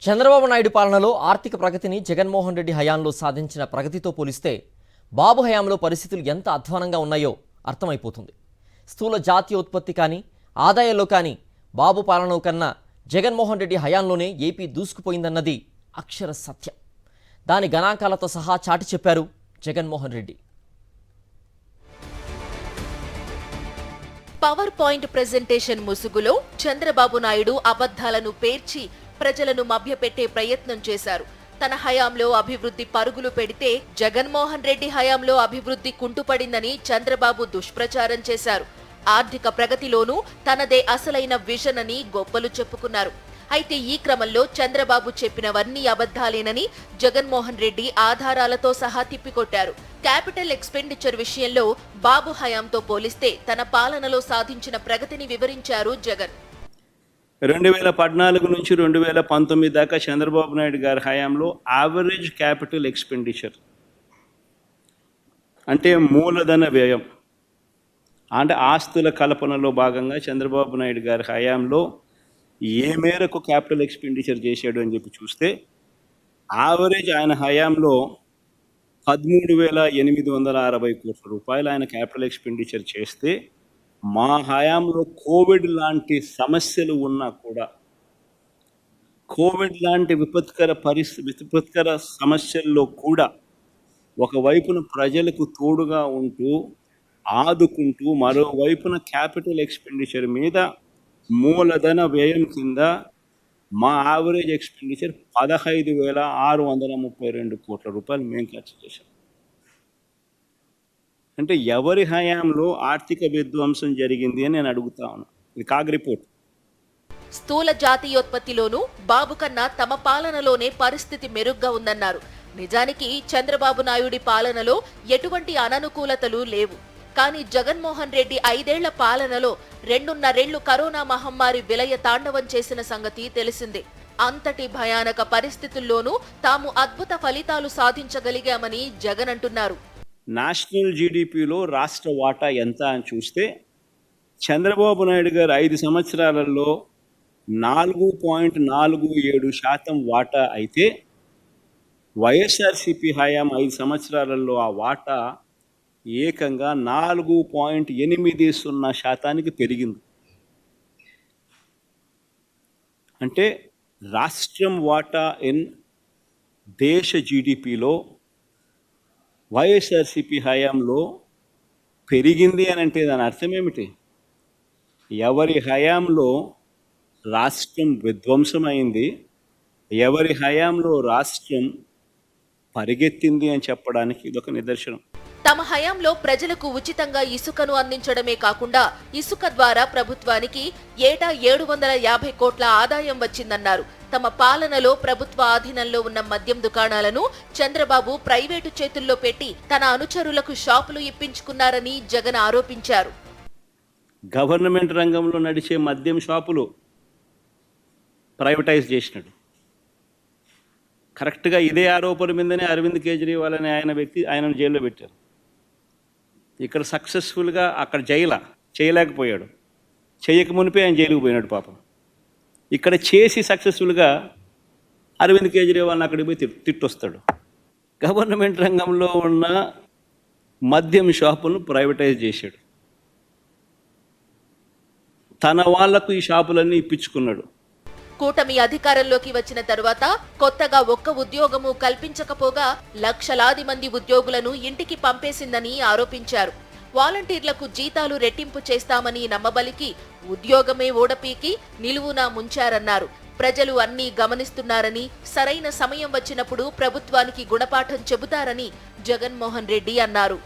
చంద్రబాబు నాయుడు పాలనలో ఆర్థిక ప్రగతిని జగన్మోహన్ రెడ్డి హయాంలో సాధించిన ప్రగతితో పోలిస్తే బాబు హయాంలో పరిస్థితులు ఎంత అధ్వానంగా ఉన్నాయో అర్థమైపోతుంది. స్థూల జాతీయ ఉత్పత్తి కానీ ఆదాయంలో కానీ బాబు పాలన కన్నా జగన్మోహన్ రెడ్డి హయాంలోనే ఏపీ దూసుకుపోయిందన్నది అక్షర సత్యం. దాని గణాంకాలతో సహా చాటి చెప్పారు Jaganmohan Reddy. Power point presentation ముసుగులో చంద్రబాబు నాయుడు అబద్ధాలను పేర్చి ప్రజలను మభ్యపెట్టే ప్రయత్నం చేశారు. తన హయాంలో అభివృద్ధి పరుగులు పెడితే జగన్మోహన్ రెడ్డి హయాంలో అభివృద్ధి కుంటుపడిందని చంద్రబాబు దుష్ప్రచారం చేశారు. ఆర్థిక ప్రగతిలోనూ తనదే అసలైన విజన్ అని గొప్పలు చెప్పుకున్నారు. అయితే ఈ క్రమంలో చంద్రబాబు చెప్పినవన్నీ అబద్ధాలేనని జగన్మోహన్ రెడ్డి ఆధారాలతో సహా తిప్పికొట్టారు. క్యాపిటల్ ఎక్స్పెండిచర్ విషయంలో బాబు హయాంతో పోలిస్తే తన పాలనలో సాధించిన ప్రగతిని వివరించారు జగన్. 2014 నుంచి 2019 దాకా చంద్రబాబు నాయుడు గారి హయాంలో యావరేజ్ క్యాపిటల్ ఎక్స్పెండిచర్ అంటే మూలధన వ్యయం అంటే ఆస్తుల కల్పనలో భాగంగా చంద్రబాబు నాయుడు గారి హయాంలో ఏ మేరకు క్యాపిటల్ ఎక్స్పెండిచర్ చేశాడు అని చెప్పి చూస్తే యావరేజ్ ఆయన హయాంలో 13,860 కోట్ల రూపాయలు ఆయన క్యాపిటల్ ఎక్స్పెండిచర్ చేస్తే మా హయాంలో కోవిడ్ లాంటి సమస్యలు ఉన్నా కూడా కోవిడ్ లాంటి విపత్కర సమస్యల్లో కూడా ఒకవైపున ప్రజలకు తోడుగా ఉంటూ ఆదుకుంటూ మరోవైపున క్యాపిటల్ ఎక్స్పెండిచర్ మీద మూలధన వ్యయం కింద మా యావరేజ్ ఎక్స్పెండిచర్ 15,632 కోట్ల రూపాయలు మేము ఖర్చు చేశాం. అంటే ఎవరి హయాంలో ఆర్థిక విధ్వంసం జరిగింది అని నేను అడుగుతా ఉన్నాను. ఇది కాగ్ రిపోర్ట్. స్థూల జాతీయోత్పత్తిలోనూ బాబు కన్నా తమ పాలనలోనే పరిస్థితి మెరుగ్గా ఉందన్నారు. నిజానికి చంద్రబాబు నాయుడి పాలనలో ఎటువంటి అననుకూలతలు లేవు. కానీ జగన్మోహన్ రెడ్డి 5 ఏళ్ల పాలనలో 2.5 ఏళ్లు కరోనా మహమ్మారి విలయ తాండవం చేసిన సంగతి తెలిసిందే. అంతటి భయానక పరిస్థితుల్లోనూ తాము అద్భుత ఫలితాలు సాధించగలిగామని జగన్ అంటున్నారు. నేషనల్ జీడిపిలో రాష్ట్ర వాటా ఎంత అని చూస్తే చంద్రబాబు నాయుడు గారు 5 సంవత్సరాలలో 4.47% వాటా అయితే వైఎస్ఆర్సీపీ హయాం 5 సంవత్సరాలలో ఆ వాటా ఏకంగా 4.80% పెరిగింది. అంటే రాష్ట్రం వాటా ఇన్ దేశ జీడిపిలో వైఎస్ఆర్సీపీ హయాంలో పెరిగింది అని అంటే దాని అర్థం ఏమిటి? ఎవరి హయాంలో రాష్ట్రం విధ్వంసమైంది, ఎవరి హయాంలో రాష్ట్రం పరిగెత్తింది అని చెప్పడానికి ఇదొక నిదర్శనం. తమ హయాంలో ప్రజలకు ఉచితంగా ఇసుకను అందించడమే కాకుండా ఇసుక ద్వారా ప్రభుత్వానికి ఏటా 750 కోట్ల ఆదాయం వచ్చిందన్నారు. తమ పాలనలో ప్రభుత్వ ఆధీనంలో ఉన్న మద్యం దుకాణాలను చంద్రబాబు ప్రైవేటు చేతుల్లో పెట్టి తన అనుచరులకు షాపులు ఇప్పించుకున్నారని జగన్ ఆరోపించారు. గవర్నమెంట్ రంగంలో నడిచే మద్యం షాపులు ప్రైవేటైజ్ చేసినాడు. కరెక్ట్గా ఇదే ఆరోపణ మీదనే అరవింద్ కేజ్రీవాల్ అనే ఆయనను జైల్లో పెట్టారు. ఇక్కడ సక్సెస్ఫుల్గా అక్కడ చేయలేకపోయాడు. చేయక మునిపే ఆయన జైలుకు పోయినాడు పాపం. ఇక్కడ చేసి సక్సెస్ఫుల్గా అరవింద్ కేజ్రీవాల్ని అక్కడికి పోయి తిట్టొస్తాడు. గవర్నమెంట్ రంగంలో ఉన్న మద్యం షాపులను ప్రైవేటైజ్ చేశాడు. తన వాళ్లకు ఈ షాపులన్నీ ఇప్పించుకున్నాడు. కూటమి అధికారంలోకి వచ్చిన తరువాత కొత్తగా ఒక్క ఉద్యోగము కల్పించకపోగా లక్షలాది మంది ఉద్యోగులను ఇంటికి పంపేసిందని ఆరోపించారు. వాలంటీర్లకు జీతాలు రెట్టింపు చేస్తామని నమ్మబలికి ఉద్యోగమే ఓడపీకి నిలువునా ముంచారన్నారు. ప్రజలు అన్నీ గమనిస్తున్నారని సరైన సమయం వచ్చినప్పుడు ప్రభుత్వానికి గుణపాఠం చెబుతారని జగన్మోహన్ రెడ్డి అన్నారు.